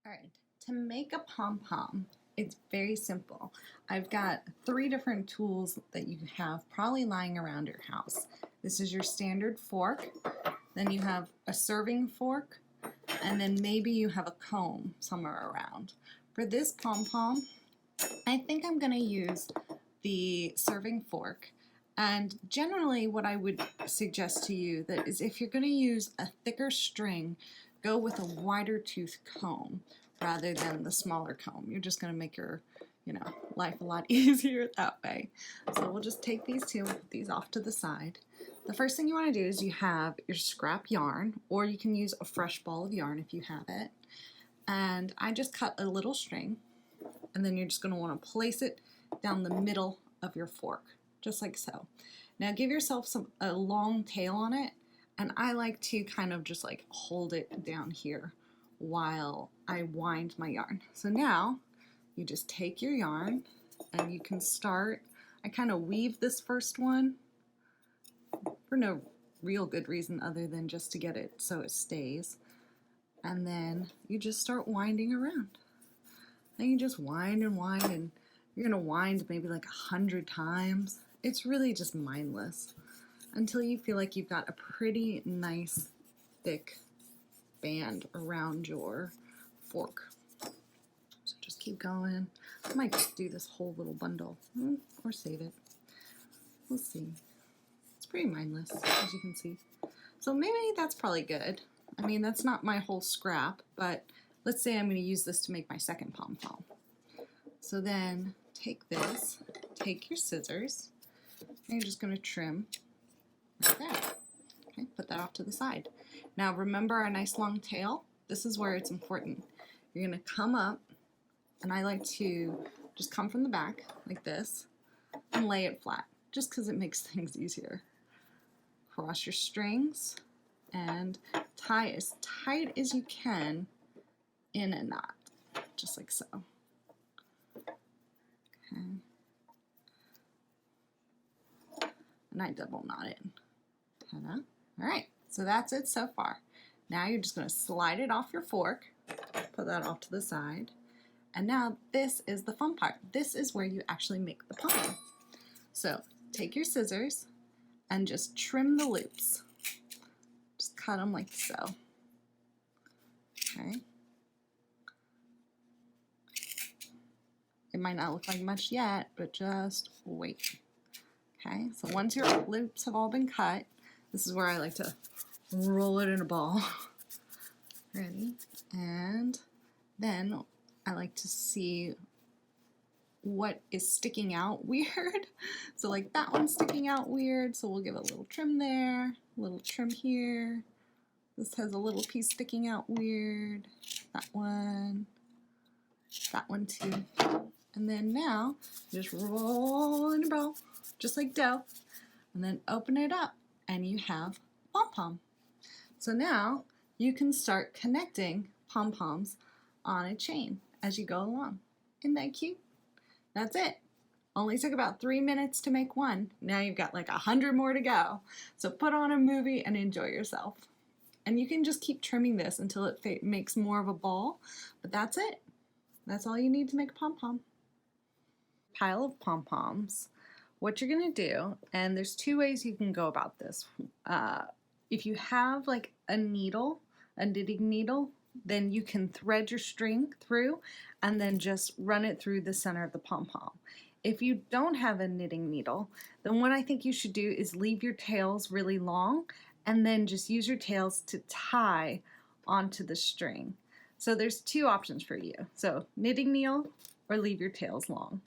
All right, to make a pom-pom, it's very simple. I've got 3 different tools that you have probably lying around your house. This is your standard fork, then you have a serving fork, and then maybe you have a comb somewhere around. For this pom-pom, I think I'm going to use the serving fork. And generally what I would suggest to you that is if you're going to use a thicker string, go with a wider tooth comb rather than the smaller comb. You're just going to make your life a lot easier that way. So we'll just take these two and put these off to the side. The first thing you want to do is you have your scrap yarn, or you can use a fresh ball of yarn if you have it. And I just cut a little string, and then you're just going to want to place it down the middle of your fork, just like so. Now give yourself a long tail on it, and I like to kind of just like hold it down here while I wind my yarn. So now you just take your yarn and you can start. I kind of weave this first one for no real good reason other than just to get it so it stays. And then you just start winding around. And you just wind and wind, and you're gonna wind maybe like 100 times. It's really just mindless until you feel like you've got a pretty nice thick band around your fork. So just keep going. I might just do this whole little bundle or save it. We'll see. It's pretty mindless, as you can see. So maybe that's probably good. I mean, that's not my whole scrap, but let's say I'm going to use this to make my second pom-pom. So then take this, take your scissors, and you're just going to trim right there. Okay, put that off to the side. Now remember our nice long tail? This is where it's important. You're going to come up, and I like to just come from the back like this and lay it flat, just because it makes things easier. Cross your strings and tie as tight as you can in a knot, just like so. Okay. And I double knot it. Ta-da. All right, so that's it so far. Now you're just going to slide it off your fork, put that off to the side, and now this is the fun part. This is where you actually make the pom. So take your scissors and just trim the loops. Just cut them like so. Okay. It might not look like much yet, but just wait. Okay, so once your loops have all been cut, this is where I like to roll it in a ball. Ready? And then I like to see what is sticking out weird. So like that one's sticking out weird, so we'll give a little trim there, a little trim here. This has a little piece sticking out weird. That one too. And then now, just roll in a ball, just like dough, and then open it up, and you have pom-pom. So now you can start connecting pom-poms on a chain as you go along. Isn't that cute? That's it. Only took about 3 minutes to make one. Now you've got like 100 more to go. So put on a movie and enjoy yourself. And you can just keep trimming this until it makes more of a ball, but that's it. That's all you need to make a pom-pom. Pile of pom-poms. What you're gonna do, and there's 2 ways you can go about this. If you have like a needle, a knitting needle, then you can thread your string through and then just run it through the center of the pom-pom. If you don't have a knitting needle, then what I think you should do is leave your tails really long and then just use your tails to tie onto the string. So there's 2 options for you. So knitting needle or leave your tails long.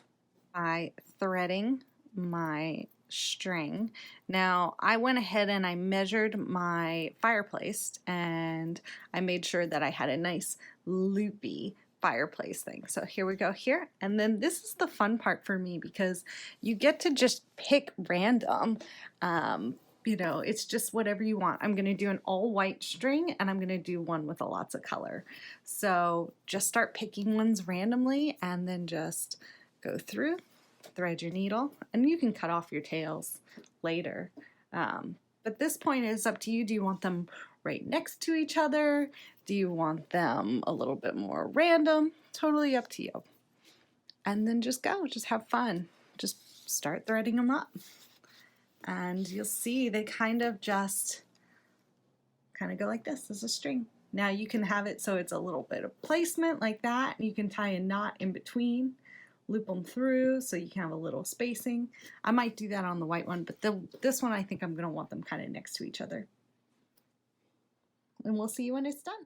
By threading my string. Now I went ahead and I measured my fireplace and I made sure that I had a nice loopy fireplace thing. So here we go here, and then this is the fun part for me because you get to just pick random. You know, it's just whatever you want. I'm going to do an all white string and I'm going to do one with lots of color. So just start picking ones randomly and then just go through, thread your needle, and you can cut off your tails later. But this point is up to you. Do you want them right next to each other? Do you want them a little bit more random? Totally up to you. And then just go, just have fun. Just start threading them up. And you'll see they kind of go like this as a string. Now you can have it so it's a little bit of placement like that. You can tie a knot in between, loop them through so you can have a little spacing. I might do that on the white one, but this one I think I'm going to want them kind of next to each other. And we'll see you when it's done.